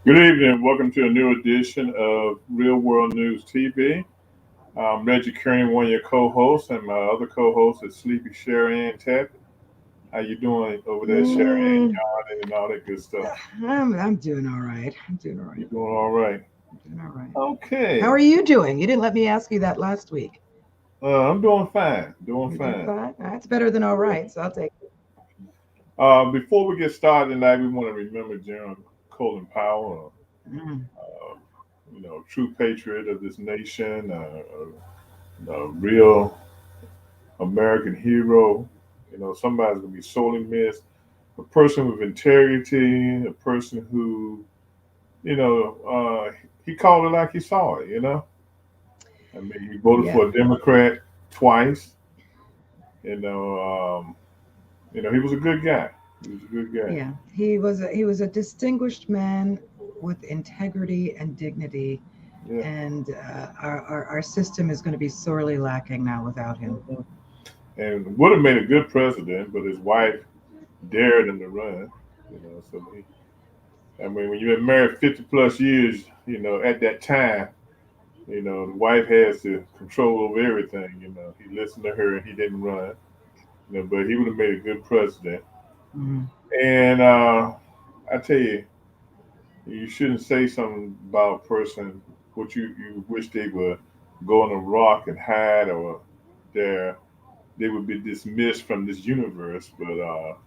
Good evening. Welcome to a new edition of Real World News TV. I'm Reggie Kearney, one of your co-hosts, and my other co-host is Sleepy Sherry Ann Tapp. How you doing over there, Sherry Ann, Mm, yawning and all that good stuff? I'm doing all right. I'm doing all You right. doing all right? I'm doing all right. How are Okay. you doing? You didn't let me ask you that last week. I'm doing fine. Doing You're doing fine. fine. That's better than all right. So I'll take it. Before we get started tonight, we want to remember General Colin Powell, Mm, true patriot of this nation, a real American hero. Somebody's gonna be sorely missed. A person with integrity, a person who, you know, he called it like he saw it. I mean, he voted yeah, for a Democrat twice. You know, he was a good guy. He was a good guy. yeah. He was a distinguished man with integrity and dignity, Yeah. and our system is going to be sorely lacking now without him. Mhm. And would have made a good president, but his wife dared him to run. I mean, when you've been married 50 plus years, at that time, the wife has the control over everything. He listened to her and he didn't run. But he would have made a good president. Mm, And I tell you, you shouldn't say something about a person what you wish they would go on a rock and hide or there they would be dismissed from this universe. But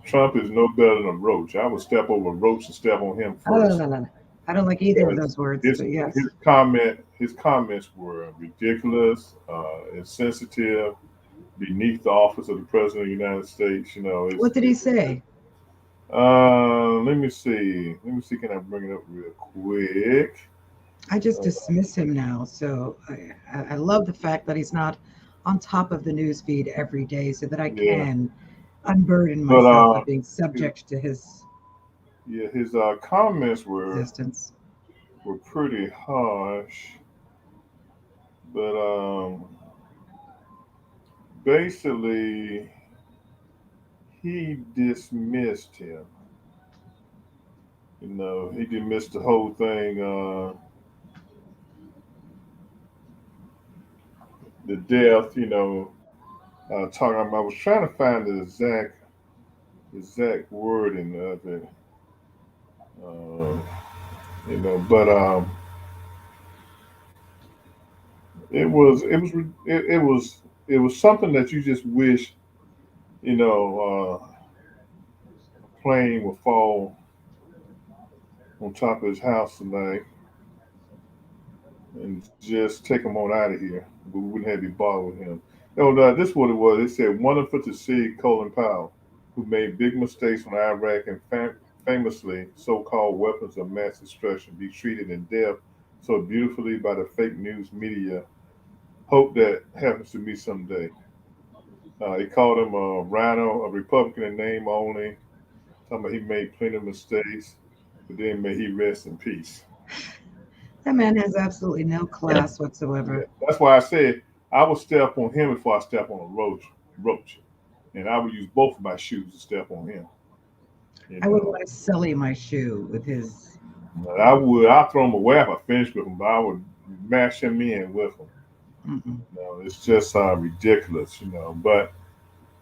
Trump is no better than a roach. I would step over a roach and step on him oh, no, first. no, no, no. I don't like either of Because those words, his but yes. his his comments were ridiculous, insensitive, beneath the office of the president of the United States. What did he say? Let me see. Let me see. Can I bring it up real quick? I just Uh, dismiss him now. So I love the fact that he's not on top of the news feed every day so that I yeah, can unburden but myself of being his, subject to his yeah, his comments existence. were pretty harsh, but basically he dismissed him. He dismissed the whole thing. The death. Talking about. I was trying to find the exact wording of it. Uh, but it was something that you just wish a plane would fall on top of his house tonight and just take him on out of here. But we wouldn't have to bother with him. This is what it was. They said wonderful to see Colin Powell, who made big mistakes when Iraq and famously so-called weapons of mass destruction, be treated in death so beautifully by the fake news media. Hope that happens to me someday. He called him a rhino, a Republican in name only. Talking about he made plenty of mistakes, but then may he rest in peace. That man has absolutely no class Yeah, whatsoever. that's why I said I would step on him before I step on a roach, and I would use both of my shoes to step on him. You I wouldn't know, want to sully my shoe with his. but I would. I'd throw him away if I finished with him, but I would mash him in with him. Mm-mm. It's just ridiculous. But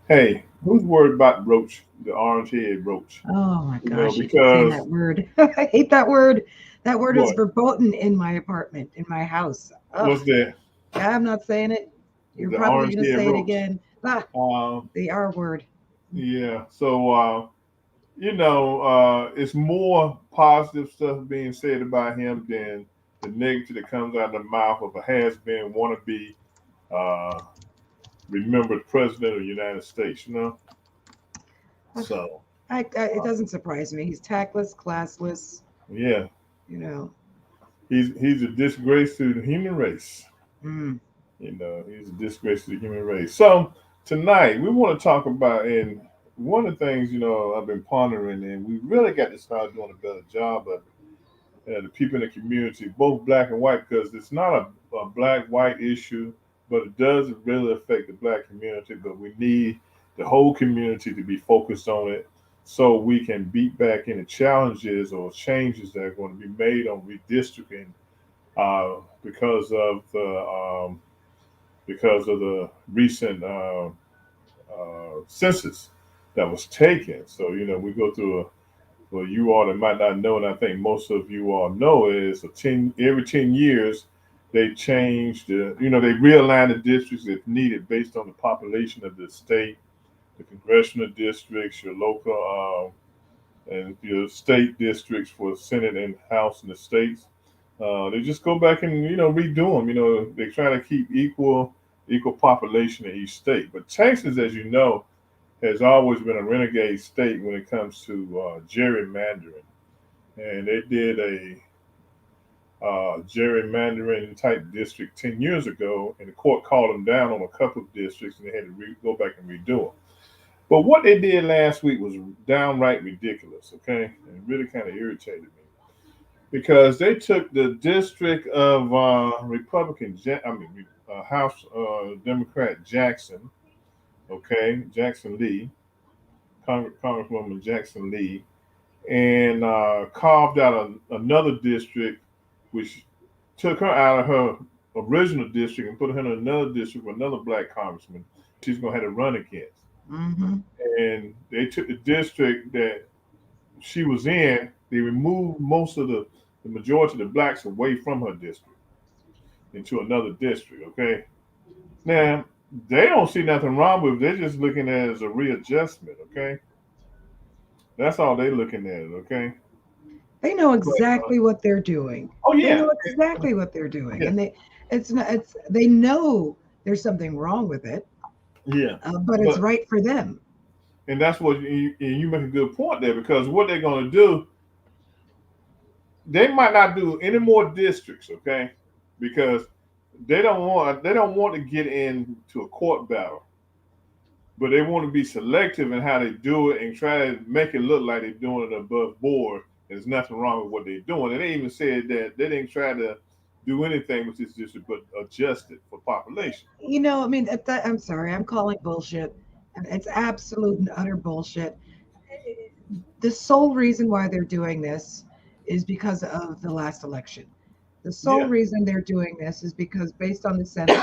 hey, who's worried about roach, the orange head roach? Oh my gosh, I keep saying Because that word. I hate that word. That word is what? verboten in my apartment, in my house. Ugh, What's that? I'm not saying it. You're The probably orange going to head say it roach. again. Ah, Um, the R word. yeah. So it's more positive stuff being said about him than the negative that comes out of the mouth of a has-been wannabe uh, remembered president of the United States. So It uh, doesn't surprise me. He's tactless, classless. yeah, You know. he's a disgrace to the human race. Mm. He's a disgrace to the human race. So tonight we want to talk about, and one of the things I've been pondering, and we really got to start doing a better job of the people in the community, both black and white, because it's not a black white issue, but it does really affect the black community. But we need the whole community to be focused on it. so we can beat back any challenges or changes that are going to be made on redistricting because of the recent census that was taken. So we go through a well, you all that might not know, and I think most of you all know, is every 10 years they change they realign the districts if needed based on the population of the state, the congressional districts, your local and your state districts for Senate and House in the states. They just go back and redo them. They try to keep equal population in each state. But Texas, as you know, has always been a renegade state when it comes to gerrymandering, and they did a gerrymandering type district 10 years ago, and the court called them down on a couple of districts, and they had to go back and redo them. But what they did last week was downright ridiculous, okay? And it really kind of irritated me because they took the district of House Democrat Jackson, okay, Jackson Lee, Congresswoman Jackson Lee, and carved out another district, which took her out of her original district and put her in another district with another black congressman she's going to have to run against. Mm-hmm. And they took the district that she was in, they removed most of the majority of the blacks away from her district into another district, okay? Now, they don't see nothing wrong with it. They're just looking at it as a readjustment, okay? That's all they're looking at it, okay? They know But, exactly what they're doing. oh, They yeah. know exactly what they're doing, Yeah. and they know there's something wrong with it, Yeah. but it's right for them. And that's what you make a good point there, because what they're going to do, they might not do any more districts, okay? Because they don't want to get into a court battle, but they want to be selective in how they do it and try to make it look like they're doing it above board. There's nothing wrong with what they're doing. And they even said that they didn't try to do anything with this district but adjust it for population. I mean, I'm sorry, I'm calling bullshit. It's absolute and utter bullshit. The sole reason why they're doing this is because of the last election. The sole Yeah. reason they're doing this is because, based on the census,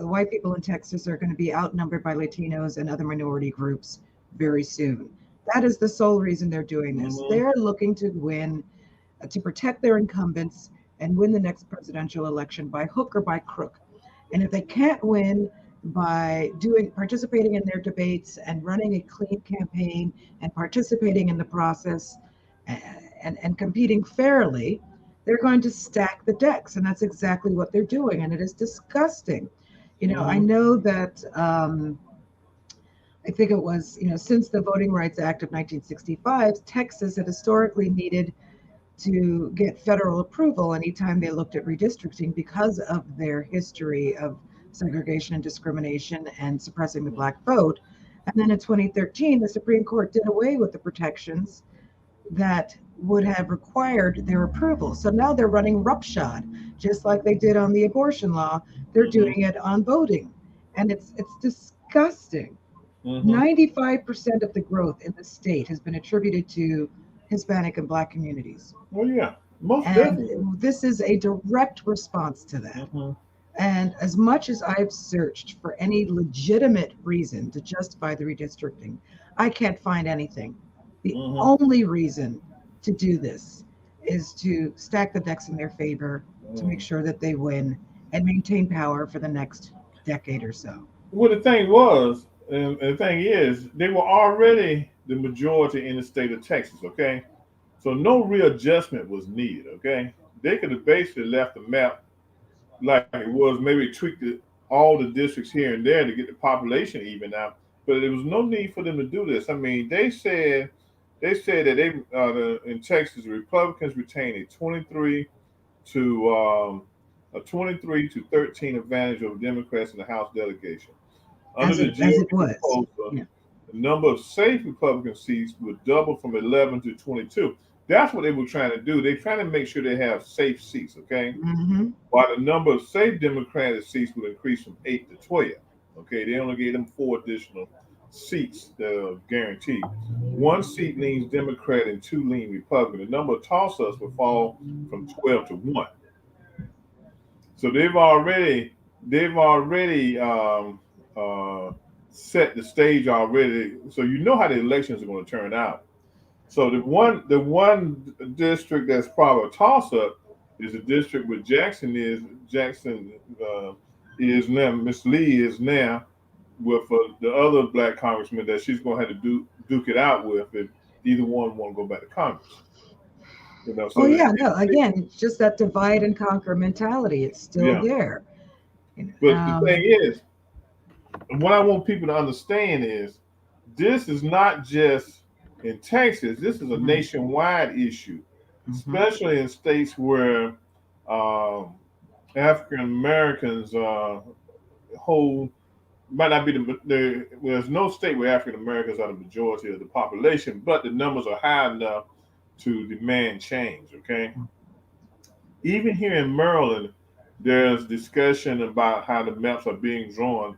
white people in Texas are going to be outnumbered by Latinos and other minority groups very soon. That is the sole reason they're doing this. Mhm. They're looking to win, to protect their incumbents and win the next presidential election by hook or by crook. And if they can't win by participating in their debates and running a clean campaign and participating in the process and competing fairly, they're going to stack the decks. And that's exactly what they're doing. And it is disgusting. I know that I think it was, since the Voting Rights Act of 1965, Texas had historically needed to get federal approval anytime they looked at redistricting because of their history of segregation and discrimination and suppressing the black vote. And then in 2013, the Supreme Court did away with the protections that would have required their approval. So now they're running roughshod, just like they did on the abortion law. They're doing it on voting. And it's disgusting. 95% of the growth in the state has been attributed to Hispanic and Black communities. Well, yeah, most And definitely. this is a direct response to that. And as much as I've searched for any legitimate reason to justify the redistricting, I can't find anything. The only reason to do this is to stack the decks in their favor, to make sure that they win and maintain power for the next decade or so. Well, the thing was, and the thing is, they were already the majority in the state of Texas, okay? So no readjustment was needed, okay? They could have basically left the map like it was, maybe tweaked all the districts here and there to get the population even out. But there was no need for them to do this. I mean, they said that in Texas, the Republicans retained a 23 to 13 advantage over Democrats in the House delegation. Under As the it was. proposal, Yeah. the number of safe Republican seats would double from 11 to 22. That's what they were trying to do. They're trying to make sure they have safe seats, okay? Mm-hmm. While the number of safe Democratic seats would increase from 8 to 12. Okay, they only gave them 4 additional seats that are guaranteed. One seat leans Democrat and two lean Republican. The number of toss-ups will fall from 12 to 1. So they've already uh, set the stage already. So you know how the elections are going to turn out. So the one district that's probably a toss up is the district where Jackson is now, Miss Lee is now with the other black congressman that she's going to have to duke it out with if either one want to go back to Congress. Oh So yeah, no, again, it's just that divide and conquer mentality. It's still yeah. there. But the thing Um, is, what I want people to understand is this is not just in Texas. This is a mhm, nationwide issue, mhm. especially in states where um, African Americans hold might not be there's no state where African Americans are the majority of the population, but the numbers are high enough to demand change. Okay, even here in Maryland, there's discussion about how the maps are being drawn.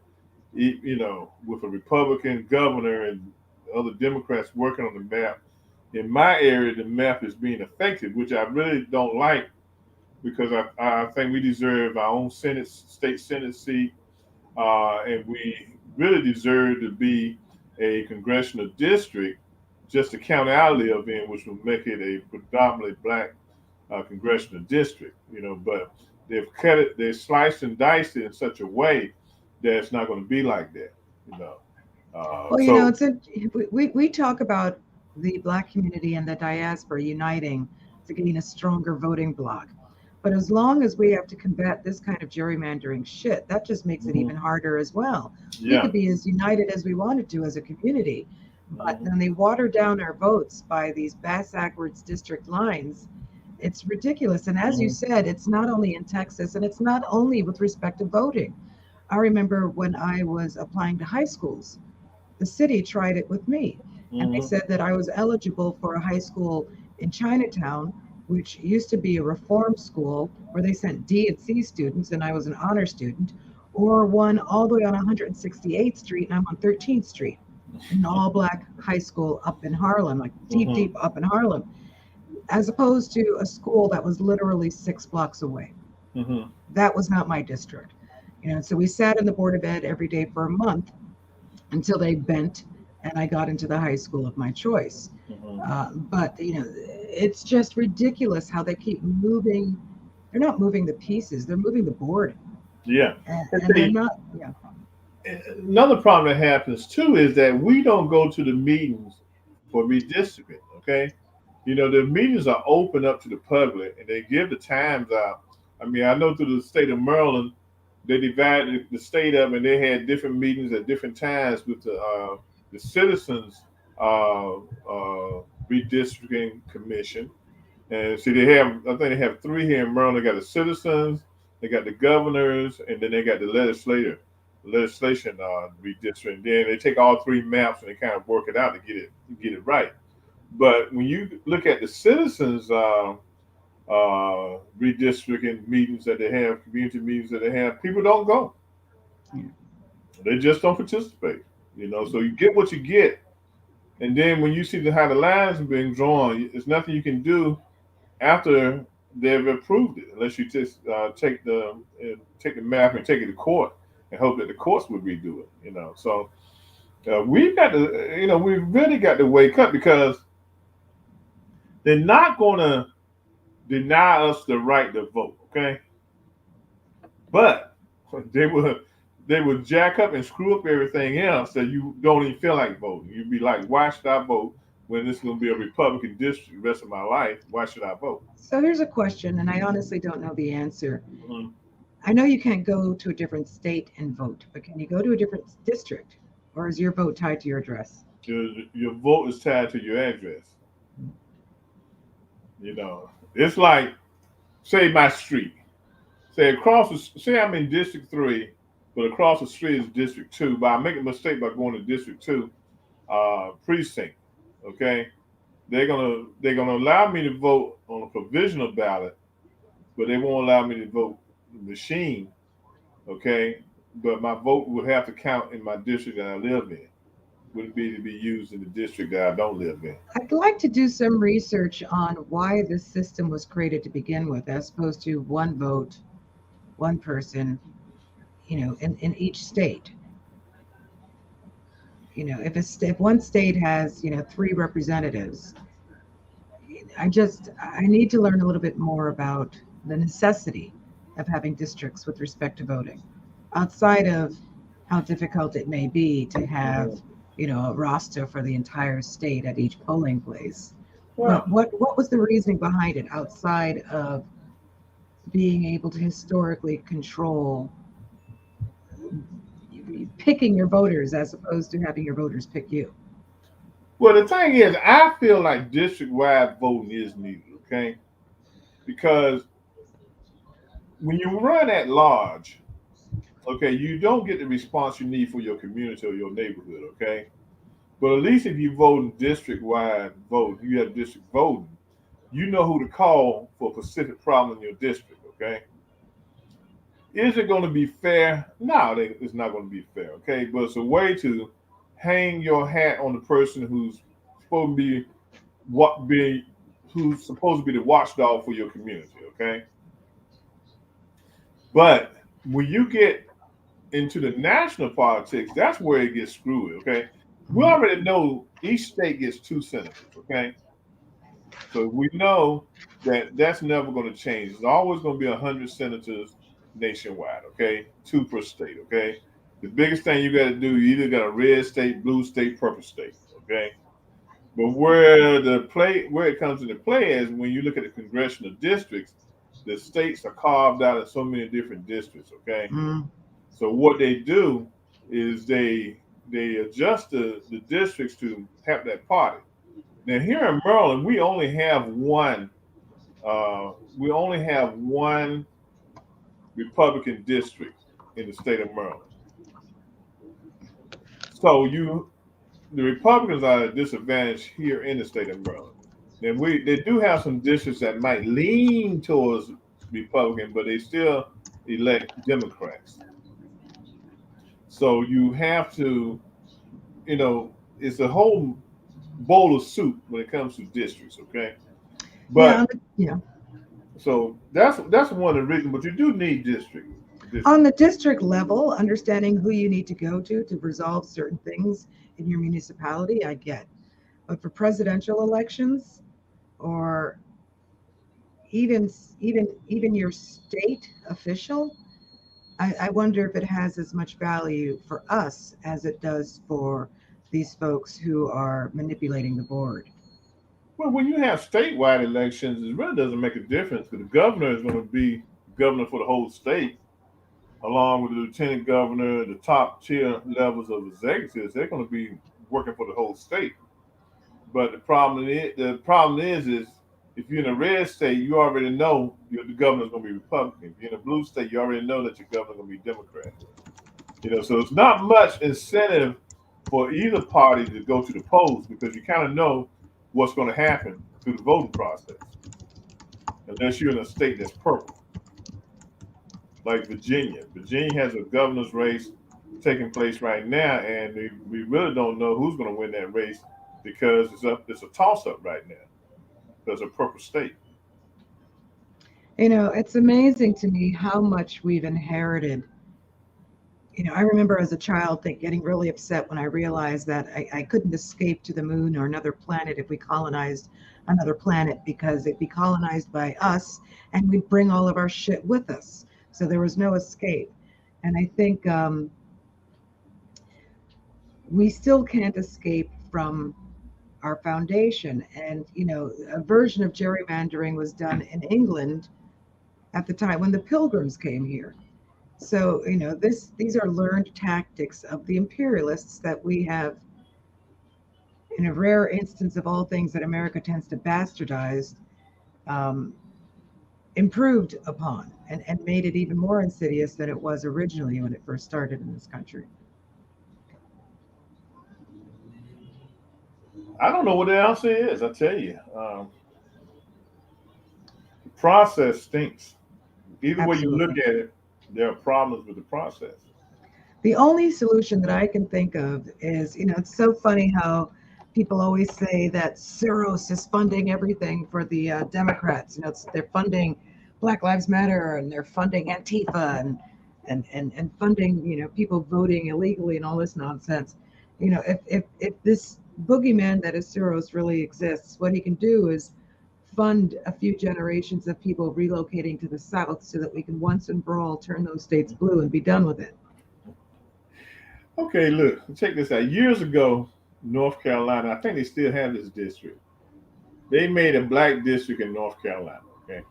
With a Republican governor and other Democrats working on the map. In my area, the map is being affected, which I really don't like because I think we deserve our own state Senate seat, and we really deserve to be a congressional district, just the county I live in, which will make it a predominantly black congressional district. But they've cut it, they sliced and diced it in such a way that it's not going to be like that. You know, Well, so we talk about the Black community and the diaspora uniting to gain a stronger voting bloc. But as long as we have to combat this kind of gerrymandering shit, that just makes it mhm, even harder as well. We yeah, could be as united as we wanted to as a community, but mhm, then they water down our votes by these backwards district lines. It's ridiculous. And as you mhm, said, it's not only in Texas and it's not only with respect to voting. I remember when I was applying to high schools, the city tried it with me. And they mhm, said that I was eligible for a high school in Chinatown, which used to be a reform school where they sent D and C students, and I was an honor student, or one all the way on 168th Street, and I'm on 13th Street, an all black high school up in Harlem, like deep, mhm, deep up in Harlem, as opposed to a school that was literally 6 blocks away. mhm, That was not my district. So we sat in the Board of Ed every day for a month until they bent and I got into the high school of my choice. mhm. But it's just ridiculous how they keep moving. They're not moving the pieces; they're moving the board, Yeah. And and they're see, not. Yeah. another problem that happens too is that we don't go to the meetings for redistricting. Okay, the meetings are open up to the public, and they give the times out. I mean, I know through the state of Maryland, they divided the state up, and they had different meetings at different times with the citizens redistricting commission. And see, I think they have three here in Maryland. They got the citizens, they got the governors, and then they got the legislation redistricting. Then they take all three maps and they kind of work it out to get it right. But when you look at the citizens redistricting meetings that they have, community meetings that they have, people don't go. Yeah. They just don't participate. So you get what you get, and then when you see how the lines are being drawn, there's nothing you can do after they've approved it, unless you just take the map and take it to court and hope that the courts would redo it. So we've got to, we've really got to wake up because they're not going to deny us the right to vote, okay? But they will they will jack up and screw up everything else that you don't even feel like voting. You'd be like, why should I vote when this is going to be a Republican district the rest of my life? Why should I vote? So here's a question, and I honestly don't know the answer. Mhm. I know you can't go to a different state and vote, but can you go to a different district, or is your vote tied to your address? Your vote is tied to your address. It's like, say my street. Say I'm in District 3, but across the street is District 2. But I make a mistake by going to District 2 precinct. Okay, they're gonna allow me to vote on a provisional ballot, but they won't allow me to vote machine. Okay, but my vote will have to count in my district that I live in. would it be to be used in the district that I don't live in? I'd like to do some research on why this system was created to begin with, as opposed to one vote, one person, in each state. If one state has, three representatives, I need to learn a little bit more about the necessity of having districts with respect to voting, outside of how difficult it may be to have, a roster for the entire state at each polling place. But Well, what was the reasoning behind it outside of being able to historically control picking your voters as opposed to having your voters pick you? well, the thing is, I feel like district-wide voting is needed. Okay, because when you run at large, okay, you don't get the response you need for your community or your neighborhood. Okay, but at least if you vote in district-wide vote, you have district voting. You know who to call for a specific problem in your district. Okay, is it going to be fair? No, it's not going to be fair. Okay, but it's a way to hang your hat on the person who's supposed to be what be who's supposed to be the watchdog for your community. Okay, but when you get into the national politics, that's where it gets screwy. Okay, we Mhm. already know each state gets two senators. Okay, so we know that that's never going to change. There's always going to be 100 senators nationwide. Okay, two per state. Okay, the biggest thing you got to do, you either got a red state, blue state, purple state. Okay, but where it comes into play is when you look at the congressional districts, the states are carved out of so many different districts. Okay, Mm. so what they do is they adjust the districts to have that party. Now here in Maryland, we only have one. We only have one Republican district in the state of Maryland. So the Republicans are at a disadvantage here in the state of Maryland. And they do have some districts that might lean towards Republican, but they still elect Democrats. So you have to, it's a whole bowl of soup when it comes to districts, okay? Yeah, But yeah. so that's one of the reasons. But you do need On district. the district level, understanding who you need to go to resolve certain things in your municipality, I get. But for presidential elections, or even your state official, I wonder if it has as much value for us as it does for these folks who are manipulating the board. Well, when you have statewide elections, it really doesn't make a difference because the governor is going to be governor for the whole state, along with the lieutenant governor, the top tier levels of executives. They're going to be working for the whole state. But the problem is if you're in a red state, you already know the governor's going to be Republican. If you're in a blue state, you already know that your governor's going to be Democrat. So it's not much incentive for either party to go to the polls because you kind of know what's going to happen through the voting process, unless you're in a state that's purple, like Virginia. Virginia has a governor's race taking place right now, and we really don't know who's going to win that race because it's a toss up right now. Because a purple state. It's amazing to me how much we've inherited. I remember as a child getting really upset when I realized that I couldn't escape to the moon or another planet if we colonized another planet, because it'd be colonized by us and we'd bring all of our shit with us. So there was no escape. And I think we still can't escape from our foundation. And, a version of gerrymandering was done in England at the time when the Pilgrims came here. So, these are learned tactics of the imperialists that we have, in a rare instance of all things that America tends to bastardize, um, improved upon and made it even more insidious than it was originally when it first started in this country. I don't know what the answer is. I tell you, the process stinks. Either way you look Absolutely. at it, there are problems with the process. The only solution that I can think of is, it's so funny how people always say that Soros is funding everything for the Democrats. They're funding Black Lives Matter, and they're funding Antifa, and funding, people voting illegally and all this nonsense. If this boogeyman that is Soros really exists, what he can do is fund a few generations of people relocating to the South so that we can once and for all turn those states blue and be done with it. Okay, look, check this out. Years ago, North Carolina, I think they still have this district. They made a black district in North Carolina. Okay,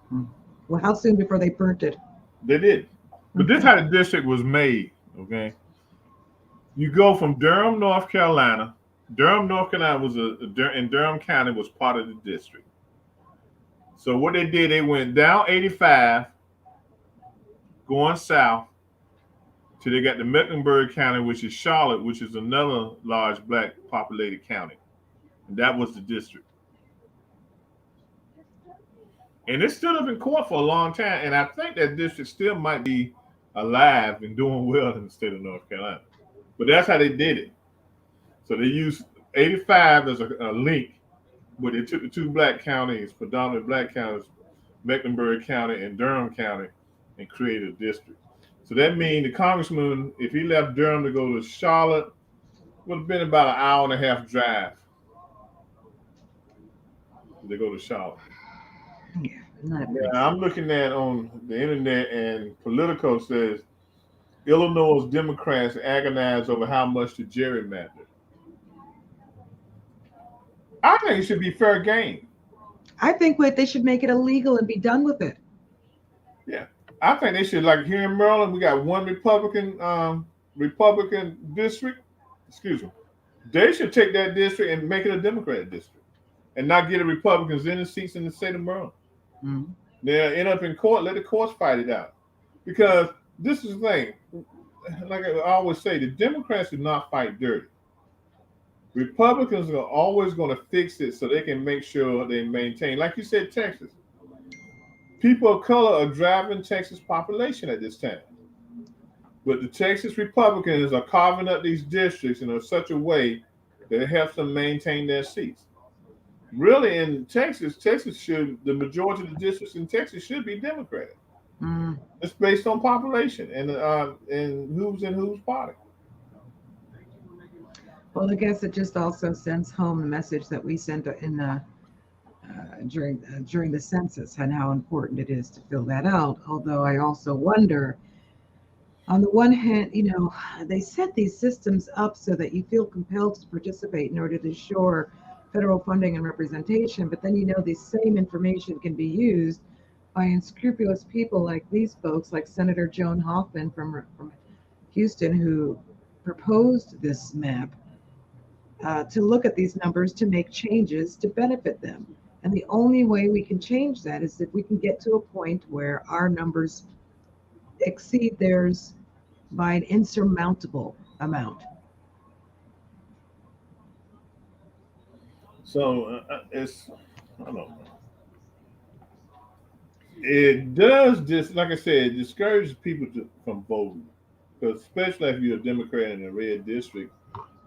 Well, how soon before they burnt it? they did, but this Okay. how the district was made. Okay, you go from Durham, North Carolina. Durham, North Carolina was and Durham County was part of the district. So what they did, they went down 85, going south, till they got to Mecklenburg County, which is Charlotte, which is another large black populated county. And that was the district. And it stood up in court for a long time. And I think that district still might be alive and doing well in the state of North Carolina. But that's how they did it. So they used 85 as a link, but they took the two black counties, predominantly black counties, Mecklenburg County and Durham County, and created a district. So that means the congressman, if he left Durham to go to Charlotte, would have been about an hour and a half drive to go to Charlotte. Yeah, that Yeah, makes I'm looking at on the internet, and Politico says Illinois Democrats agonize over how much to gerrymander. I think it should be fair game. I think they should make it illegal and be done with it. Yeah, I think they should, like here in Maryland, we got one Republican district. Excuse me. They should take that district and make it a Democrat district, and not get the Republicans any seats in the state of Maryland. Mm-hmm. They'll end up in court. Let the courts fight it out, because this is the thing. Like I always say, the Democrats do not fight dirty. Republicans are always going to fix it so they can make sure they maintain. Like you said, Texas. People of color are driving Texas population at this time. But the Texas Republicans are carving up these districts in such a way that it helps them maintain their seats. Really, in Texas, the majority of the districts in Texas should be Democratic. Mm. It's based on population and who's in whose party. Well, I guess it just also sends home the message that we sent in the during the census, and how important it is to fill that out. Although I also wonder, on the one hand, they set these systems up so that you feel compelled to participate in order to ensure federal funding and representation, but then this same information can be used by unscrupulous people like these folks, like Senator Joan Hoffman from Houston, who proposed this map to look at these numbers to make changes to benefit them. And the only way we can change that is if we can get to a point where our numbers exceed theirs by an insurmountable amount. So I don't know. It does just, like I said, it discourages people from voting. Because especially if you're a Democrat in a red district,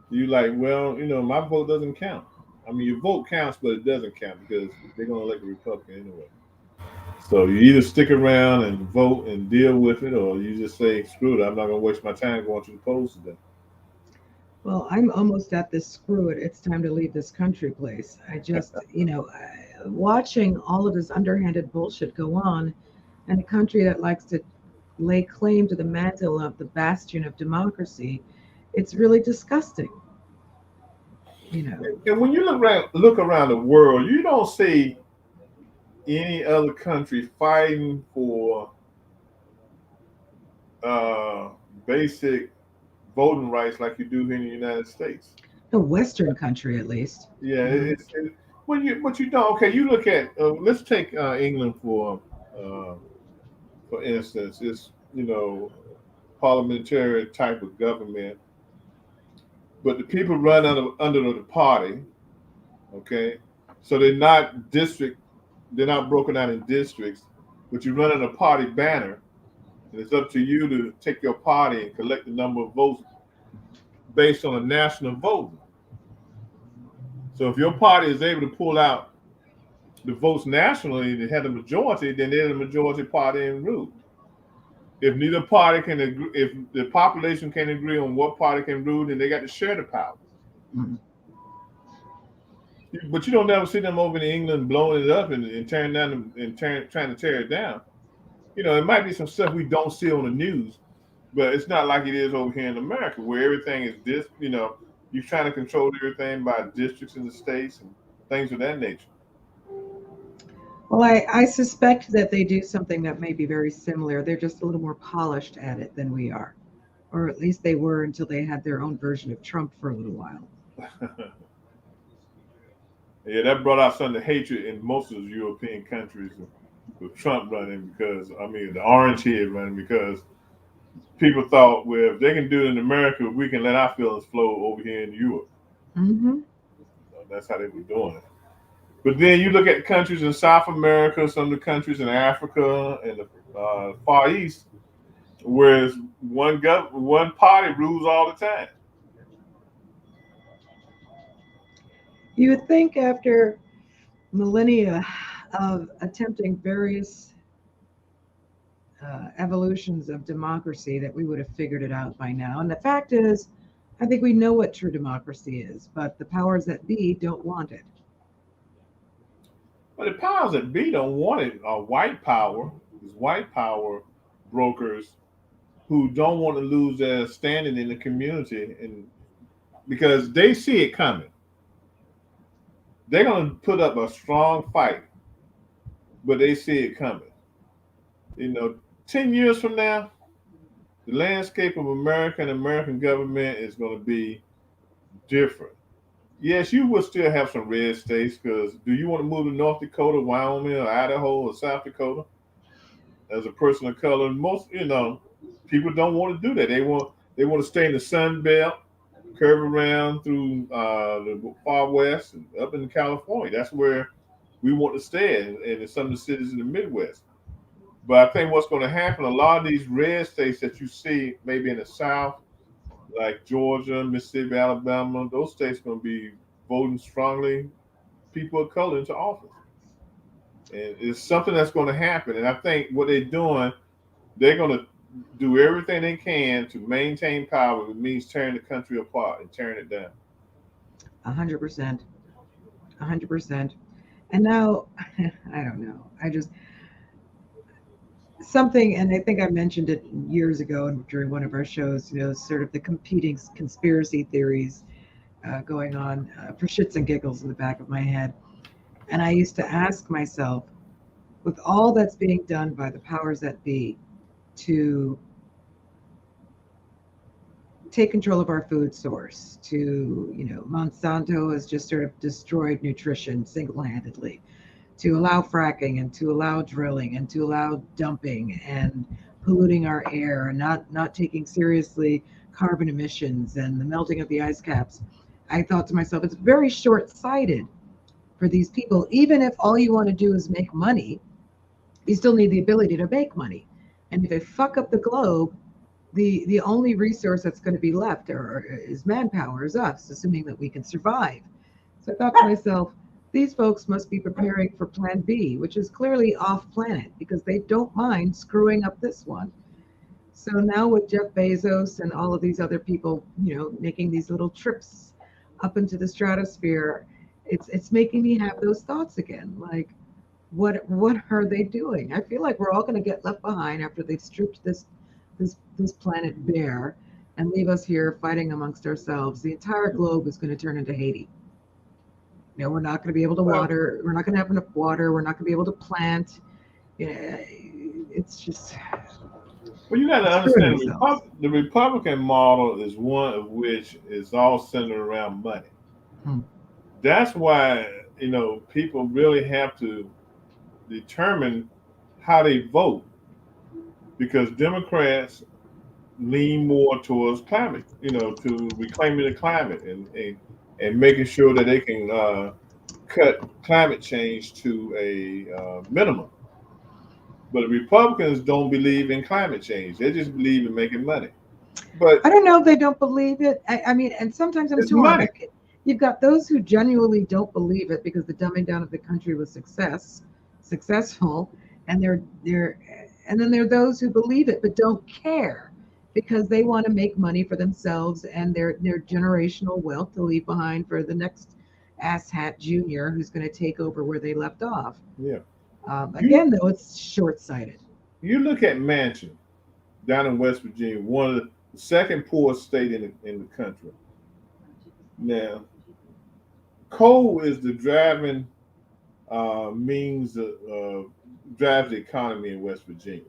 you like, well, my vote doesn't count. I mean, your vote counts, but it doesn't count because they're going to elect a Republican anyway. So you either stick around and vote and deal with it, or you just say, screw it, I'm not going to waste my time going to the polls today. Well, I'm almost at this screw it, it's time to leave this country place. I just, watching all of this underhanded bullshit go on in a country that likes to lay claim to the mantle of the bastion of democracy, it's really disgusting. And when you look around the world, you don't see any other country fighting for basic voting rights like you do here in the United States. A Western country, at least. Yeah, but you don't. Okay, you look at let's take England for instance. It's parliamentary type of government, but the people run under the party. Okay, so they're not broken out in districts, but you run on a party banner. And it's up to you to take your party and collect the number of votes based on a national vote. So if your party is able to pull out the votes nationally that had the majority, then they're the majority party and rule. If neither party can agree, if the population can't agree on what party can rule, then they got to share the power. Mhm. But you don't never see them over in England blowing it up and tearing down and trying to tear it down. You know, it might be some stuff we don't see on the news, but it's not like it is over here in America where everything is this. You know, you're trying to control everything by districts in the states and things of that nature. Well, I suspect that they do something that may be very similar. They're just a little more polished at it than we are, or at least they were until they had their own version of Trump for a little while. Yeah, that brought out some of the hatred in most of the European countries with Trump running because, I mean, the orange head running because people thought, well, if they can do it in America, we can let our feelings flow over here in Europe. Hmm. So that's how they were doing it. But then you look at countries in South America, some of the countries in Africa and the Far East, whereas one party rules all the time. You would think after millennia of attempting various evolutions of democracy that we would have figured it out by now. And the fact is, I think we know what true democracy is, but the powers that be don't want it. But the powers that be don't want it are white power. These white power brokers who don't want to lose their standing in the community, and because they see it coming, they're going to put up a strong fight, but they see it coming. You know, 10 years from now, the landscape of America and American government is going to be different. Yes, you will still have some red states because do you want to move to North Dakota, Wyoming, or Idaho, or South Dakota as a person of color? Most, people don't want to do that. They want to stay in the Sun Belt, curve around through the far west and up in California. That's where we want to stay and in some of the cities in the Midwest. But I think what's going to happen, a lot of these red states that you see maybe in the South, like Georgia, Mississippi, Alabama, those states are going to be voting strongly people of color into office. And it's something that's going to happen. And I think what they're doing, they're going to do everything they can to maintain power. It means tearing the country apart and tearing it down. 100%. 100%. And now, I don't know. I just, something, and I think I mentioned it years ago and during one of our shows, sort of the competing conspiracy theories going on for shits and giggles in the back of my head. And I used to ask myself, with all that's being done by the powers that be to take control of our food source, Monsanto has just sort of destroyed nutrition single-handedly, to allow fracking and to allow drilling and to allow dumping and polluting our air and not taking seriously carbon emissions and the melting of the ice caps. I thought to myself, it's very short-sighted for these people. Even if all you want to do is make money, you still need the ability to make money. And if they fuck up the globe, the only resource that's going to be left is manpower, is us, assuming that we can survive. So I thought to myself, these folks must be preparing for plan B, which is clearly off planet because they don't mind screwing up this one. So now with Jeff Bezos and all of these other people, making these little trips up into the stratosphere, it's making me have those thoughts again. Like, what are they doing? I feel like we're all going to get left behind after they've stripped this planet bare and leave us here fighting amongst ourselves. The entire globe is going to turn into Haiti. We're not going to be able to water. We're not going to have enough water. We're not going to be able to plant. It's just. Well, you got to understand the Republican model is one of which is all centered around money. That's why people really have to determine how they vote because Democrats lean more towards climate, to reclaiming the climate and making sure that they can cut climate change to a minimum. But the Republicans don't believe in climate change. They just believe in making money. But I don't know if they don't believe it. I mean, and sometimes I'm it's torn. money. Like, you've got those who genuinely don't believe it because the dumbing down of the country was successful, and and then there are those who believe it but don't care because they want to make money for themselves and their generational wealth to leave behind for the next asshat junior who's going to take over where they left off. Yeah. You Again, though, it's short-sighted. you look at Mansion down in West Virginia, one of the second poorest state in the country. Now, coal is the driving means drives the economy in West Virginia.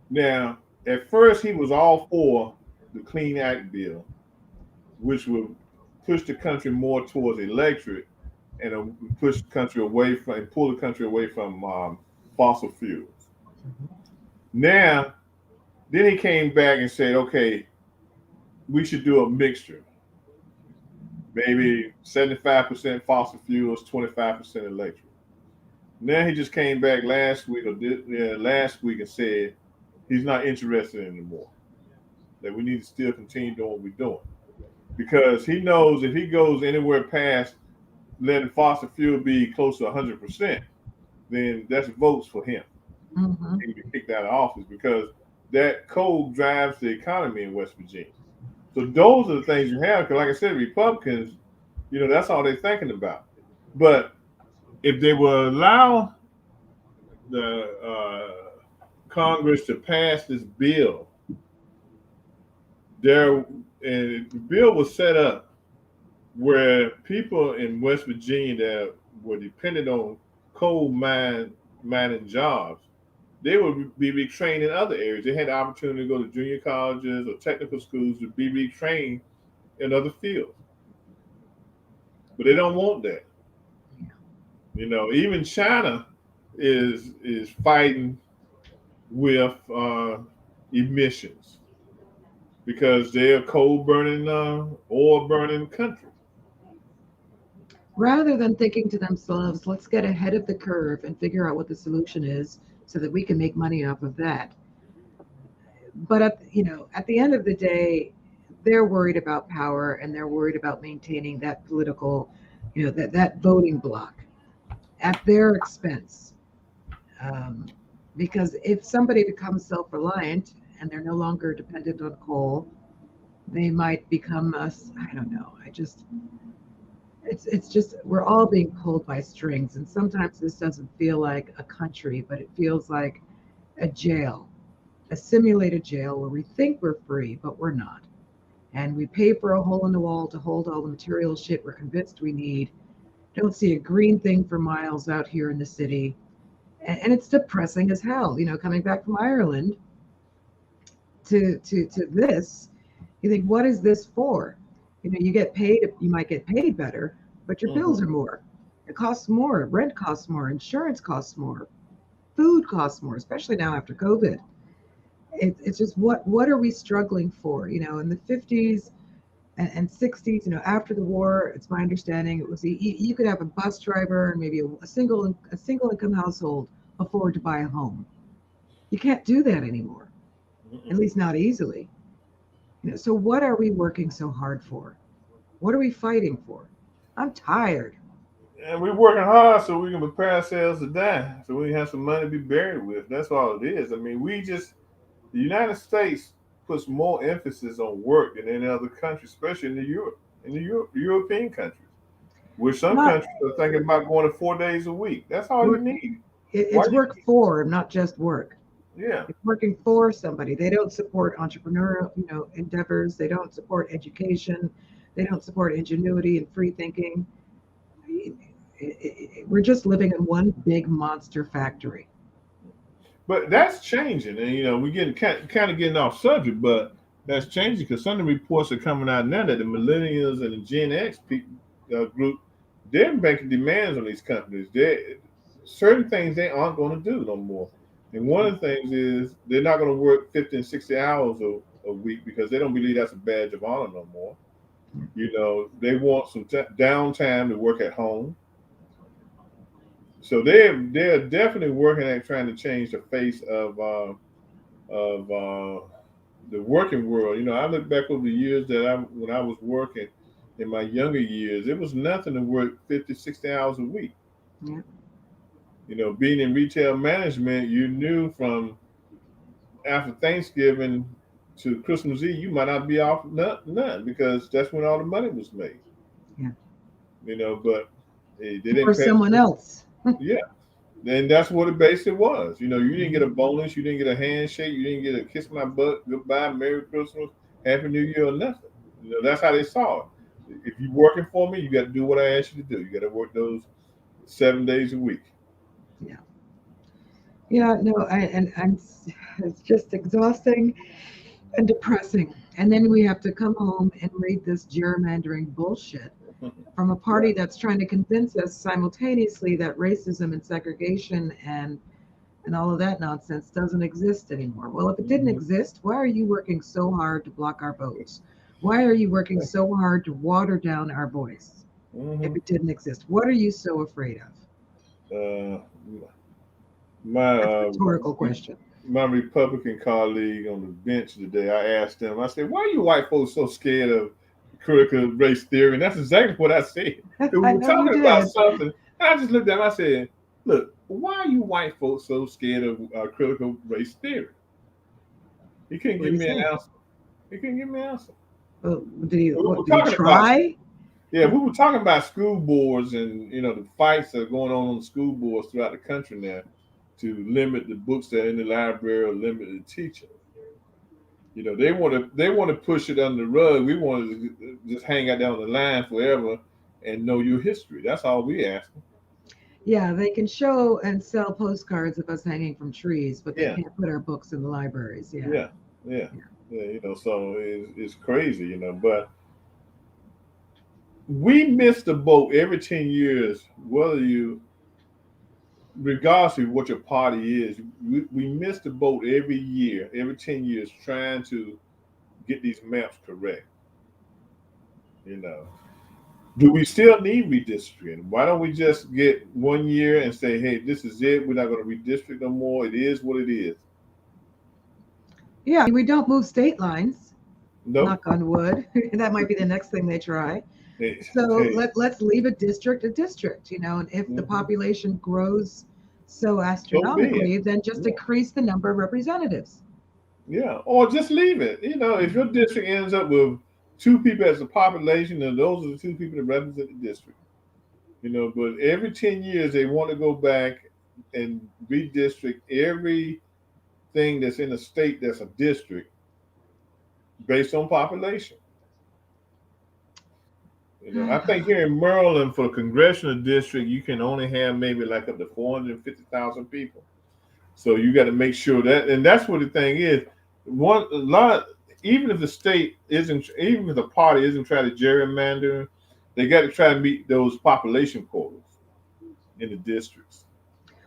Now, at first, he was all for the Clean Act bill, which would push the country more towards electric and push the country away from and pull the country away from fossil fuels. Now, then he came back and said, okay, we should do a mixture, maybe 75% fossil fuels, 25% electric. Now he just came back last week last week and said he's not interested anymore. That we need to still continue doing what we're doing because he knows if he goes anywhere past letting fossil fuel be close to 100%, then that's votes for him. Hmm. He can be kicked out of office because that coal drives the economy in West Virginia. So those are the things you have. Because, like I said, Republicans, that's all they're thinking about. But if they will allow the Congress to pass this bill, and the bill was set up where people in West Virginia that were dependent on mining jobs, they would be retrained in other areas. They had the opportunity to go to junior colleges or technical schools to be retrained in other fields. But they don't want that. Even China is fighting with emissions because they're a coal burning, oil burning country. Rather than thinking to themselves, let's get ahead of the curve and figure out what the solution is so that we can make money off of that. But at the end of the day, they're worried about power and they're worried about maintaining that political, that voting block at their expense. Um, because if somebody becomes self-reliant and they're no longer dependent on coal, they might become us. I don't know. It's just we're all being pulled by strings, and sometimes this doesn't feel like a country, but it feels like a jail, a simulated jail where we think we're free, but we're not. And we pay for a hole in the wall to hold all the material shit we're convinced we need. Don't see a green thing for miles out here in the city. And it's depressing as hell. Coming back from Ireland to this, you think, what is this for? You might get paid better, but your bills Mhm. are more. It costs more. Rent costs more. Insurance costs more. Food costs more, especially now after COVID. It's just what are we struggling for? In the 50s and 60s, after the war, it's my understanding it was you could have a bus driver and maybe a single income household afford to buy a home. You can't do that anymore, at Mhm. least not easily. So what are we working so hard for? What are we fighting for? I'm tired. And we're working hard so we can prepare ourselves to die, so we have some money to be buried with. That's all it is. I mean, the United States puts more emphasis on work than any other country, especially European countries, where some Not countries are thinking about going to 4 days a week. That's all you work. need. Why It's you? work for, not just work. Yeah. It's working for somebody. They don't support entrepreneurial, endeavors. They don't support education. They don't support ingenuity and free thinking. We're just living in one big monster factory. But that's changing, and we getting kind of getting off subject, but that's changing because some of the reports are coming out now that the millennials and the Gen X group, they're making demands on these companies. Certain things they aren't going to do no more, and one of the things is they're not going to work 50 and 60 hours a week because they don't believe that's a badge of honor no more. They want some downtime to work at home. So they're definitely working at trying to change the face of the working world. You know, I look back over the years that when I was working in my younger years, it was nothing to work 50, 60 hours a week. Yeah. You know, being in retail management, you knew from after Thanksgiving to Christmas Eve, you might not be off none because that's when all the money was made. Yeah. You know, but they For didn't pay. someone else. Yeah, and that's what it basically was. You know, you didn't get a bonus, you didn't get a handshake, you didn't get a kiss my butt, goodbye, Merry Christmas, Happy New Year, or nothing. You know, that's how they saw it. If you're working for me, you got to do what I ask you to do. You got to work those 7 days a week. Yeah. Yeah. No. And it's just exhausting and depressing. And then we have to come home and read this gerrymandering bullshit from a Yeah. party that's trying to convince us simultaneously that racism and segregation and all of that nonsense doesn't exist anymore. Well, if it didn't Mhm. exist, why are you working so hard to block our votes? Why are you working so hard to water down our voice? If Mhm. it didn't exist, what are you so afraid of? Uh, my That's a uh, rhetorical question. my Republican colleague on the bench today, I asked him, I said, why are you white folks so scared of critical race theory? And that's exactly what I said. And we I were know you talking about did. something. And I just looked at him, I said, look, why are you white folks so scared of critical race theory? He couldn't What do give you me an say? answer. He couldn't give me an answer. Well, We were did he talking about, try? yeah, we were talking about school boards and, you know, the fights that are going on the school boards throughout the country now to limit the books that are in the library or limit the teaching. You know, they want to push it under the rug. We want to just hang out down the line forever and know your history. That's all we ask. Yeah, they can show and sell postcards of us hanging from trees, but they Yeah, can't put our books in the libraries. Yeah. yeah, yeah, Yeah. yeah. You know, so it's crazy. You know, but we miss the boat every 10 years. Whether you, regardless of what your party is, we miss the boat every year, every 10 years, trying to get these maps correct. You know, do we still need redistricting? Why don't we just get 1 year and say, hey, this is it. We're not going to redistrict no more. It is what it is. Yeah, we don't move state lines, Nope. knock on wood. That might be the next thing they try. Hey, So hey, let's leave a district, and if the mhm. population grows so So be it. astronomically, then just Yeah. increase the number of representatives. Yeah. Or just leave it. You know, if your district ends up with two people as a population, then those are the two people that represent the district. You know, but every 10 years, they want to go back and redistrict everything that's in a state that's a district based on population. You know, I think here in Maryland for the congressional district, you can only have maybe like up to 450,000 people. So you got to make sure that, and that's what the thing is. One a lot, even if the state isn't, even if the party isn't trying to gerrymander, they got to try to meet those population quotas in the districts.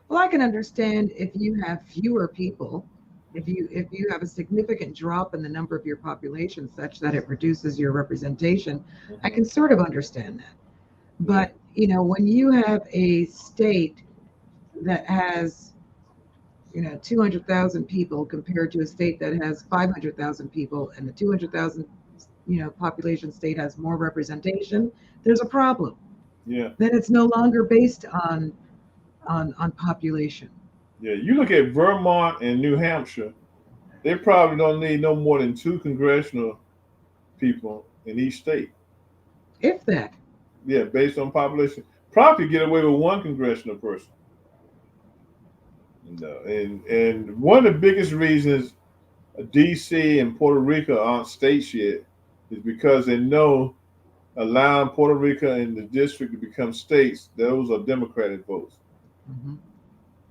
Well, I can understand if you have fewer people, if you have a significant drop in the number of your population such that it reduces your representation, I Hmm. can sort of understand that. Yeah, But, when you have a state that has, 200,000 people compared to a state that has 500,000 people, and the 200,000, population state has more representation, there's a problem. yeah, Then it's no longer based on population. yeah. You look at Vermont and New Hampshire, they probably don't need no more than two congressional people in each state. If that. Yeah, based on population, probably get away with one congressional person. No, and one of the biggest reasons D.C. and Puerto Rico aren't states yet is because they know allowing Puerto Rico and the district to become states, those are Democratic votes, Mhm.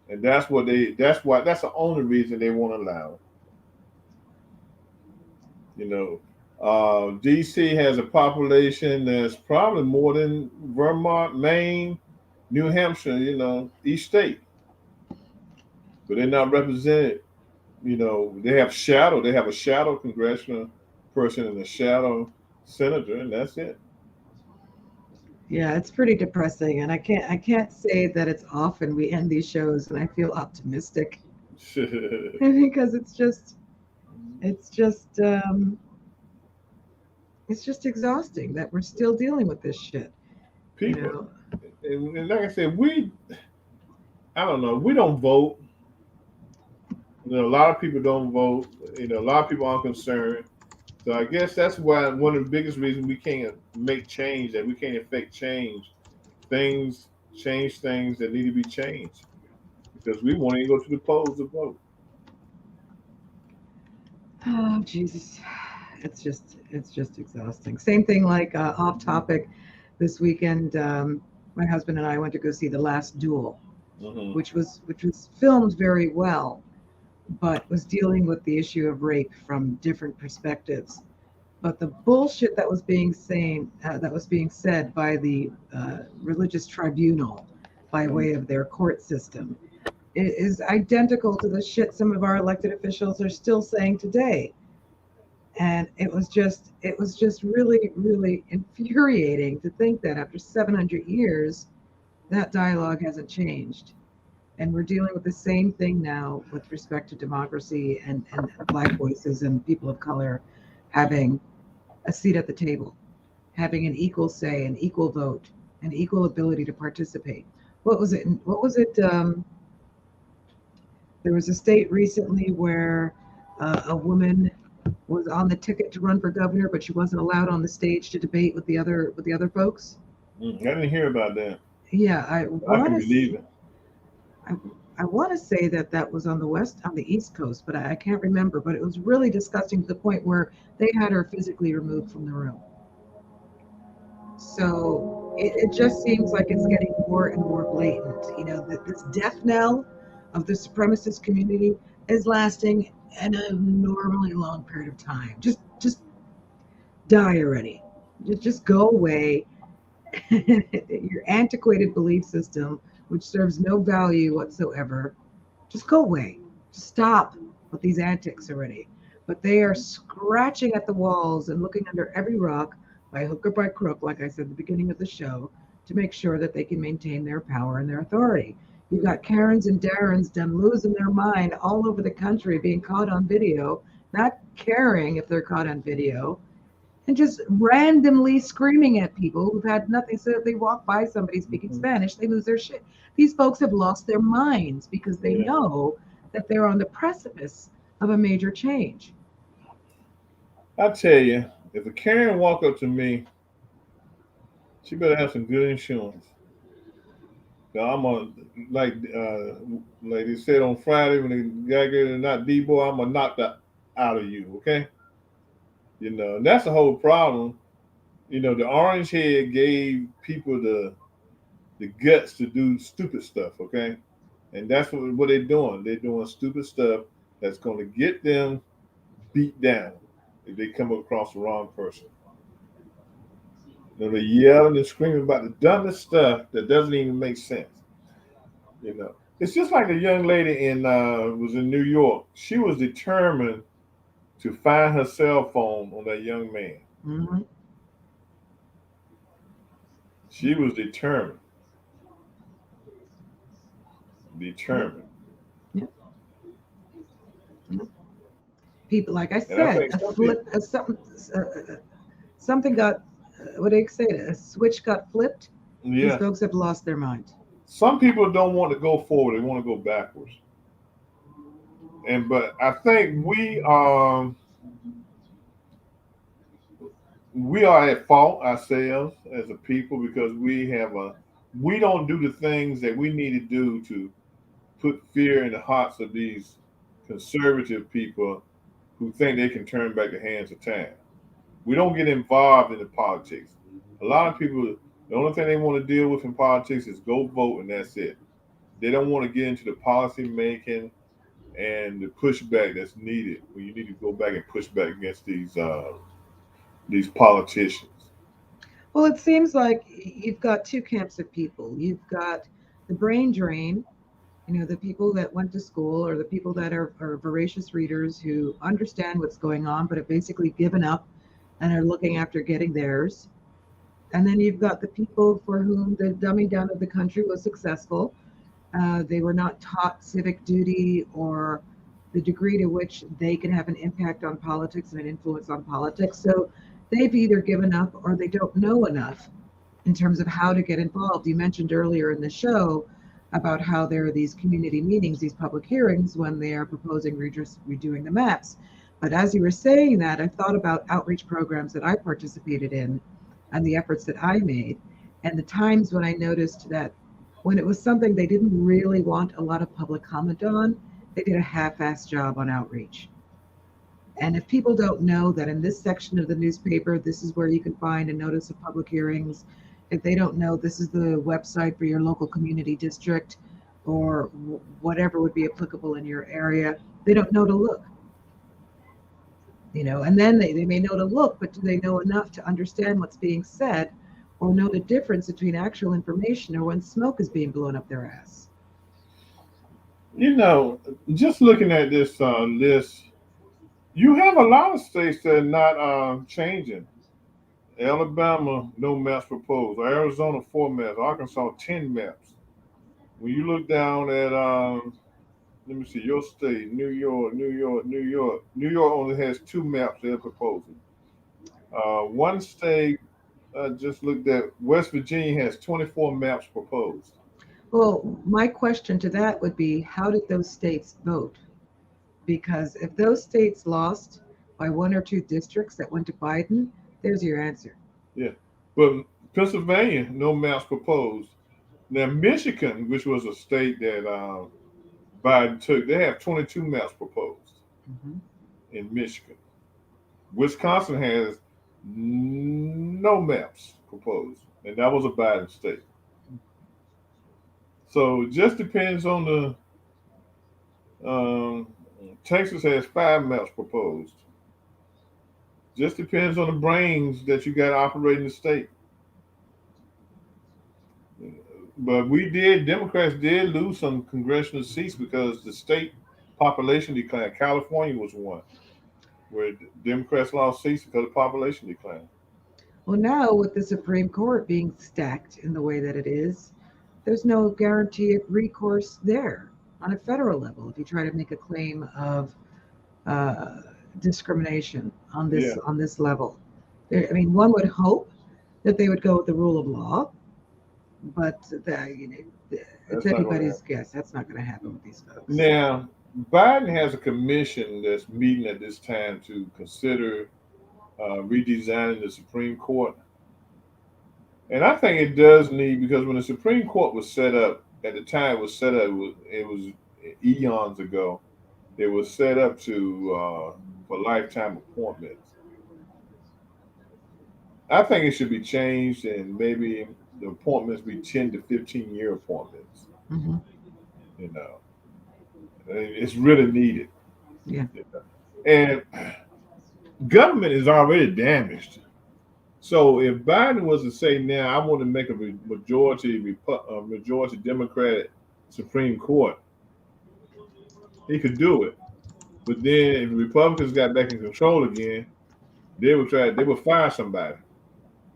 and that's the only reason they won't allow it. You know, D.C. has a population that's probably more than Vermont, Maine, New Hampshire. You know, each state, but they're not represented. You know, they have a shadow congressional person and a shadow senator, and that's it. Yeah, it's pretty depressing, and I can't say that it's often we end these shows and I feel optimistic because it's just um, it's just exhausting that we're still dealing with this shit. You People, know, and like I said, I don't know, we don't vote. A lot of people don't vote. A lot of people aren't concerned. So I guess that's why one of the biggest reasons we can't make change, that we can't affect things, change things that need to be changed, because we won't even go to the polls to vote. oh Jesus, it's just exhausting. Same thing like off topic. This weekend, my husband and I went to go see The Last Duel, Hmm. which was filmed very well, but was dealing with the issue of rape from different perspectives. But the bullshit that was being said by the religious tribunal by way of their court system is identical to the shit some of our elected officials are still saying today. And it was just really, really infuriating to think that after 700 years, that dialogue hasn't changed. And we're dealing with the same thing now with respect to democracy and Black voices and people of color having a seat at the table, having an equal say, an equal vote, an equal ability to participate. What was it? What was it? There was a state recently where a woman was on the ticket to run for governor, but she wasn't allowed on the stage to debate with the other folks. I didn't hear about that. Yeah, I can believe it. I, I want to say that that was on the East Coast, but I can't remember. But it was really disgusting to the point where they had her physically removed from the room. So it just seems like it's getting more and more blatant. That this death knell of the supremacist community is lasting an abnormally long period of time. Just die already. Just go away. Your antiquated belief system, which serves no value whatsoever, just go away. Just stop with these antics already. But they are scratching at the walls and looking under every rock by hook or by crook, like I said at the beginning of the show, to make sure that they can maintain their power and their authority. You've got Karens and Darrens done losing their mind all over the country, being caught on video, not caring if they're caught on video, and just randomly screaming at people who've had nothing. So if they walk by somebody speaking Hmm. Spanish, they lose their shit. These folks have lost their minds because they Yeah. know that they're on the precipice of a major change. I tell you, if a Karen walk up to me, she better have some good insurance. 'Cause I'm a like they said on Friday when the guy get to not D-boy, I'm gonna knock that out of you, okay? And that's the whole problem. The orange head gave people the guts to do stupid stuff, okay? And that's what they're doing. They're doing stupid stuff that's gonna get them beat down if they come across the wrong person. They're yelling and screaming about the dumbest stuff that doesn't even make sense. It's just like a young lady was in New York. She was determined to find her cell phone on that young man. Mm-hmm. She was determined. Yep. Yep. People, like I And I said, think a some people, flip, something got, what do you say? A switch got flipped. These yeah, folks have lost their mind. some people don't want to go forward; they want to go backwards. But I think we are at fault ourselves as a people because we don't do the things that we need to do to put fear in the hearts of these conservative people who think they can turn back the hands of time. We don't get involved in the politics. A lot of people, the only thing they want to deal with in politics is go vote and that's it. They don't want to get into the policy making and the pushback that's needed when you need to go back and push back against these politicians. Well, it seems like you've got two camps of people. You've got the brain drain, the people that went to school or the people that are voracious readers who understand what's going on but have basically given up and are looking after getting theirs. And then you've got the people for whom the dumbing down of the country was successful. They were not taught civic duty or the degree to which they can have an impact on politics and an influence on politics. So they've either given up or they don't know enough in terms of how to get involved. You mentioned earlier in the show about how there are these community meetings, these public hearings when they are proposing redoing the maps. But as you were saying that, I thought about outreach programs that I participated in and the efforts that I made, and the times when I noticed that when it was something they didn't really want a lot of public comment on, they did a half-assed job on outreach. And if people don't know that in this section of the newspaper, this is where you can find a notice of public hearings, if they don't know this is the website for your local community district or whatever would be applicable in your area, they don't know to look. And then they may know to look, but do they know enough to understand what's being said or know the difference between actual information or when smoke is being blown up their ass? Just looking at this list, you have a lot of states that are not changing. Alabama, no maps proposed. Arizona, 4 maps. Arkansas, 10 maps. When you look down at, let me see, your state, New York, New York, New York. New York only has 2 maps they're proposing. One state just looked at, West Virginia has 24 maps proposed. Well, my question to that would be, how did those states vote? Because if those states lost by one or two districts that went to Biden, there's your answer. Yeah. But Pennsylvania, no maps proposed. Now, Michigan, which was a state that Biden took, they have 22 maps proposed Mm-hmm. in Michigan. Wisconsin has no maps proposed, and that was a Biden state. So it just depends on um, Texas has 5 maps proposed. Just depends on the brains that you got operating the state. But Democrats did lose some congressional seats because the state population declined. California was one where Democrats lost seats because of population decline. Well, now with the Supreme Court being stacked in the way that it is, there's no guarantee of recourse there on a federal level if you try to make a claim of uh, discrimination on Yeah, this level. I mean, one would hope that they would go with the rule of law, but it's that's not going to anybody's happen. guess. That's not going to happen with these folks. Now, Biden has a commission that's meeting at this time to consider redesigning the Supreme Court. And I think it does need, because when the Supreme Court was set up, at the time it was set up, it was eons ago. It was set up to for lifetime appointments. I think it should be changed, and maybe the appointments be 10 to 15 year appointments. Hmm. You know, it's really needed. Yeah. And government is already damaged. So if Biden was to say now, I want to make a majority Democratic Supreme Court, he could do it. But then if the Republicans got back in control again, they would fire somebody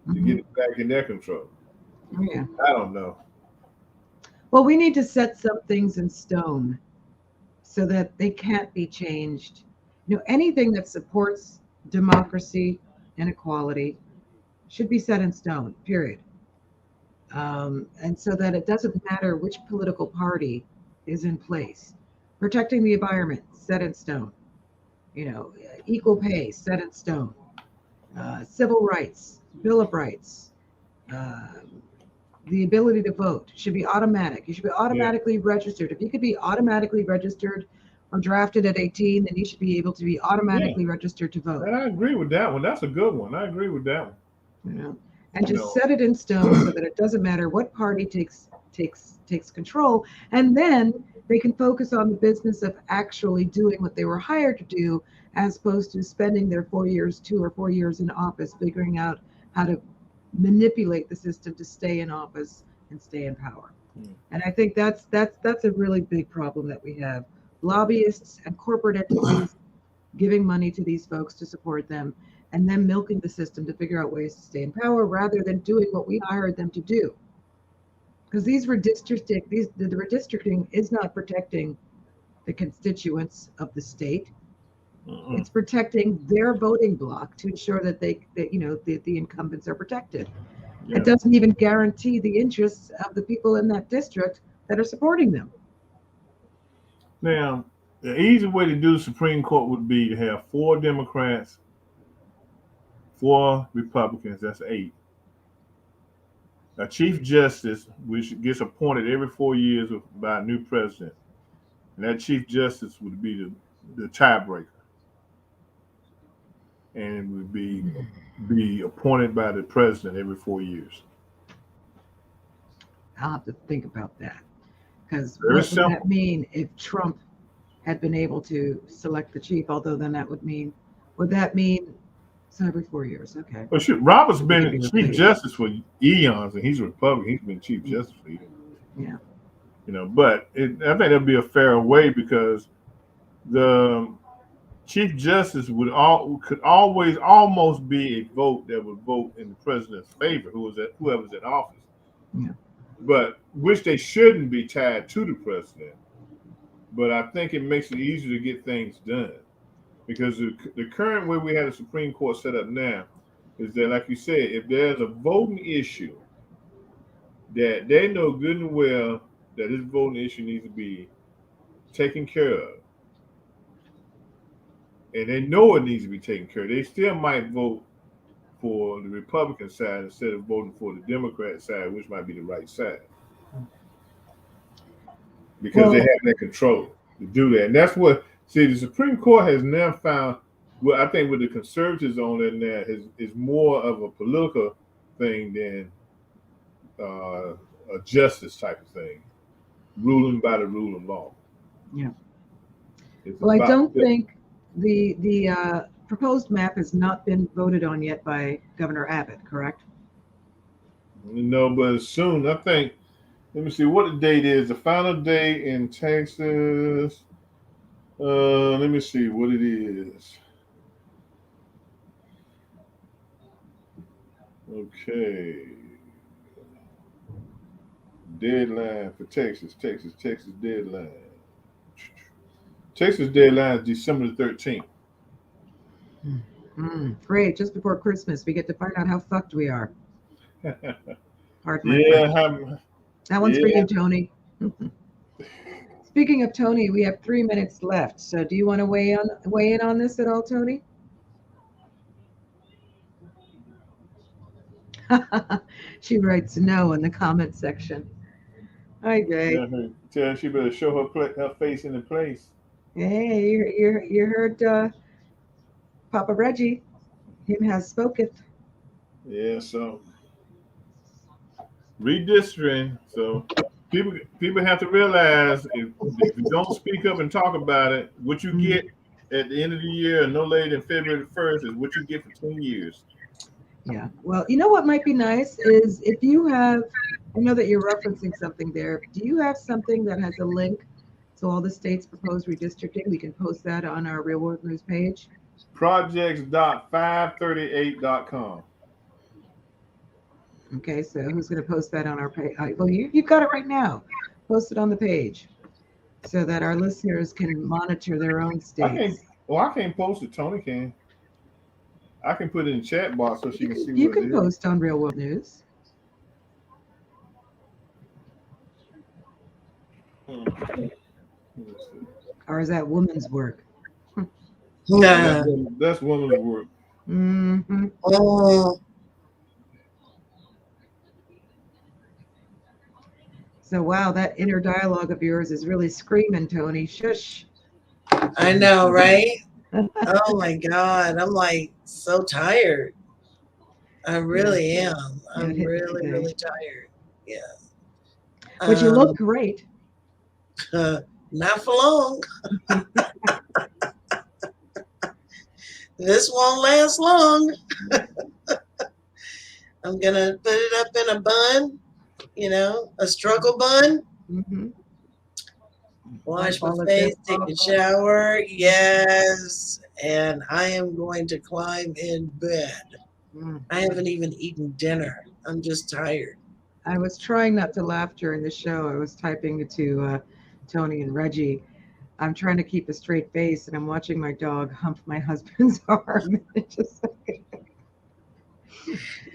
to Hmm. get it back in their control. Yeah. I don't know. Well, we need to set some things in stone so that they can't be changed. Anything that supports democracy and equality should be set in stone, period. And so that it doesn't matter which political party is in place. Protecting the environment, set in stone. You know, Equal pay, set in stone. Civil rights, Bill of Rights, uh, the ability to vote should be automatic. You should be Yeah, automatically registered. If you could be automatically registered or drafted at 18, then you should be able to be yeah, automatically registered to vote. and I agree with that one. That's a good one. I agree with that one. You know, and You just know, set it in stone so that it doesn't matter what party takes control, and then they can focus on the business of actually doing what they were hired to do, as opposed to spending their 4 years, 2 or 4 years in office, figuring out how to manipulate the system to stay in office and stay in power. mm, And I think that's a really big problem that we have. Lobbyists and corporate entities giving money to these folks to support them. and then milking the system to figure out ways to stay in power rather than doing what we hired them to do. Because the redistricting is not protecting the constituents of the state. It's protecting their voting bloc to ensure that the incumbents are protected. Yeah. It doesn't even guarantee the interests of the people in that district that are supporting them. Now, the easy way to do the Supreme Court would be to have 4 Democrats, 4 Republicans. That's 8. A Chief Justice, which gets appointed every 4 years by a new president, and that Chief Justice would be the tiebreaker, and would be appointed by the president every 4 years. I'll have to think about that. Because Very what would simple. that mean if Trump had been able to select the chief? Although then would that mean it's every 4 years? Okay. Well, shit, Robert's He been could be Chief replaced. Justice for eons, and he's a Republican. He's been Chief Justice for eons. Yeah. But I think that'd be a fair way because the Chief Justice could always almost be a vote that would vote in the president's favor, whoever's in office. Yeah. But which they shouldn't be tied to the president. But I think it makes it easier to get things done because the current way we have the Supreme Court set up now is that, like you said, if there's a voting issue that they know good and well that this voting issue needs to be taken care of, and they know it needs to be taken care of, they still might vote for the Republican side instead of voting for the Democrat side, which might be the right side. Because they have that control to do that. And that's what, the Supreme Court has now found, well, I think with the conservatives on it now, is more of a political thing than a justice type of thing, ruling by the rule of law. Yeah. Well, I don't think the proposed map has not been voted on yet by Governor Abbott, correct? No, but soon, I think. Let me see what the date is. The final date in Texas. Let me see what it is. Okay. Deadline for Texas deadline. Texas deadline is December the 13th. Great. Just before Christmas, we get to find out how fucked we are. Pardon my Yeah, French. That one's for you, Tony. Speaking of Tony, we have 3 minutes left. So do you want to weigh in on this at all, Tony? She writes no in the comment section. Hi, Jay. Tell she better show her face in the place. Hey, you heard Papa Reggie. Him has spoken. Yeah, so redistricting. So people have to realize if you don't speak up and talk about it, what you get at the end of the year, and no later than February 1st, is what you get for 10 years. Yeah. Well, you know what might be nice is if you have, I know that you're referencing something there. Do you have something that has a link to all the states' proposed redistricting? We can post that on our Real World News page. Projects.538.com. Okay, so who's going to post that on our page? Well, you've got it right now. Post it on the page so that our listeners can monitor their own states. I can't post it. Tony can. I can put it in the chat box so she can see what it is. You can post on Real World News. Or is that woman's work? That's woman's work. Mm-hmm. So, wow, that inner dialogue of yours is really screaming, Tony. Shush. I know, right? Oh my God. I'm like so tired. I really am. I'm really, really tired. Yeah. But you look great. Not for long. This won't last long. I'm going to put it up in a bun, a struggle bun. Mm-hmm. Wash my face, take a shower. Yes. and I am going to climb in bed. I haven't even eaten dinner. I'm just tired. I was trying not to laugh during the show. I was typing to Tony and Reggie. I'm trying to keep a straight face, and I'm watching my dog hump my husband's arm. It just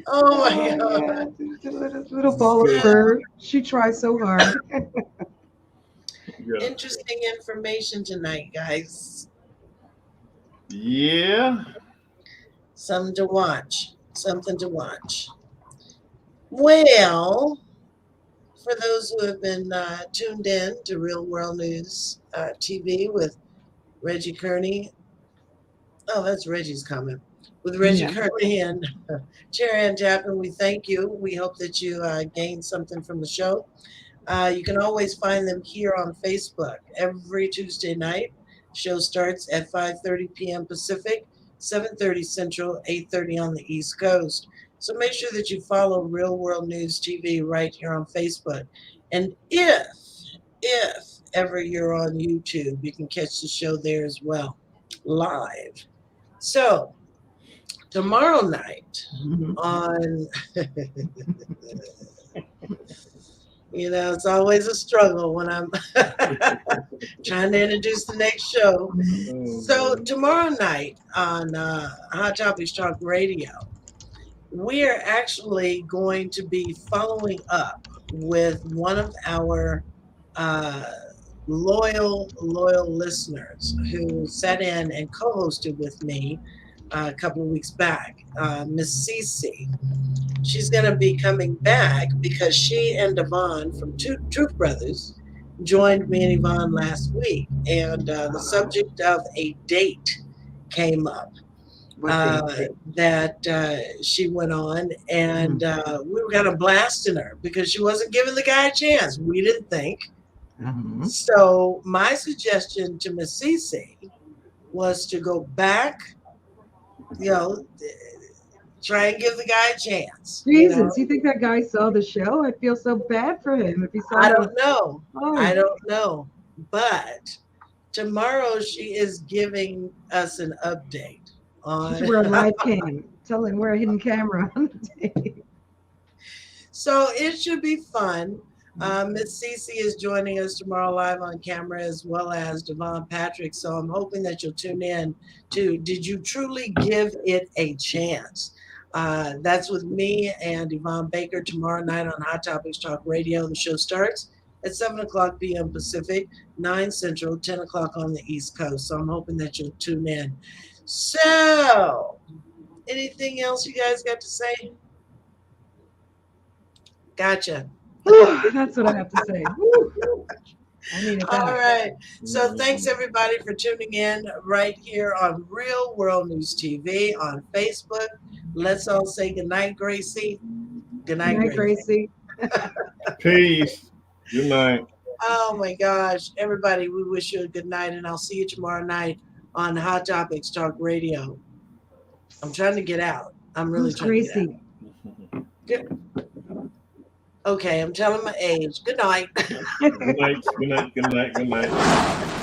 Oh my God. Little ball of fur. She tries so hard. Yeah. Interesting information tonight, guys. Yeah. Something to watch. Something to watch. Well, for those who have been tuned in to Real World News TV with Reggie Kearney. Oh, that's Reggie's comment. With Reggie Kearney and Chair Ann Tappan, we thank you. We hope that you gained something from the show. You can always find them here on Facebook every Tuesday night. Show starts at 5:30 p.m. Pacific, 7:30 Central, 8:30 on the East Coast. So make sure that you follow Real World News TV right here on Facebook. And if ever you're on YouTube, you can catch the show there as well, live. So tomorrow night on it's always a struggle when I'm trying to introduce the next show. So tomorrow night on Hot Topics Talk Radio, we are actually going to be following up with one of our loyal listeners who sat in and co-hosted with me a couple of weeks back, Miss Cece. She's going to be coming back because she and Yvonne from Truth Brothers joined me and Yvonne last week, and the subject of a date came up that she went on, and we were kind of blasting her because she wasn't giving the guy a chance. We didn't think. So my suggestion to Miss Cece was to go back, try and give the guy a chance. Jesus, you think that guy saw the show? I feel so bad for him if he saw. I don't know. I don't know. But tomorrow she is giving us an update on. We're a live cam. Tell him we're a hidden camera on the tape. So it should be fun. Miss Cece is joining us tomorrow live on camera, as well as Devon Patrick. So I'm hoping that you'll tune in to Did You Truly Give It a Chance? That's with me and Yvonne Baker tomorrow night on Hot Topics Talk Radio. The show starts at 7 o'clock p.m. Pacific, 9 Central, 10 o'clock on the East Coast. So I'm hoping that you'll tune in. So, anything else you guys got to say? Gotcha. That's what I have to say. I need it back. All right. So thanks everybody for tuning in right here on Real World News TV on Facebook. Let's all say goodnight, Gracie. Good night, Gracie. Peace. Good night. Oh my gosh. Everybody, we wish you a good night, and I'll see you tomorrow night on Hot Topics Talk Radio. I'm trying to get out. I'm really trying to get out. Okay, I'm telling my age. Good night. Good night. Good night. Good night. Good night.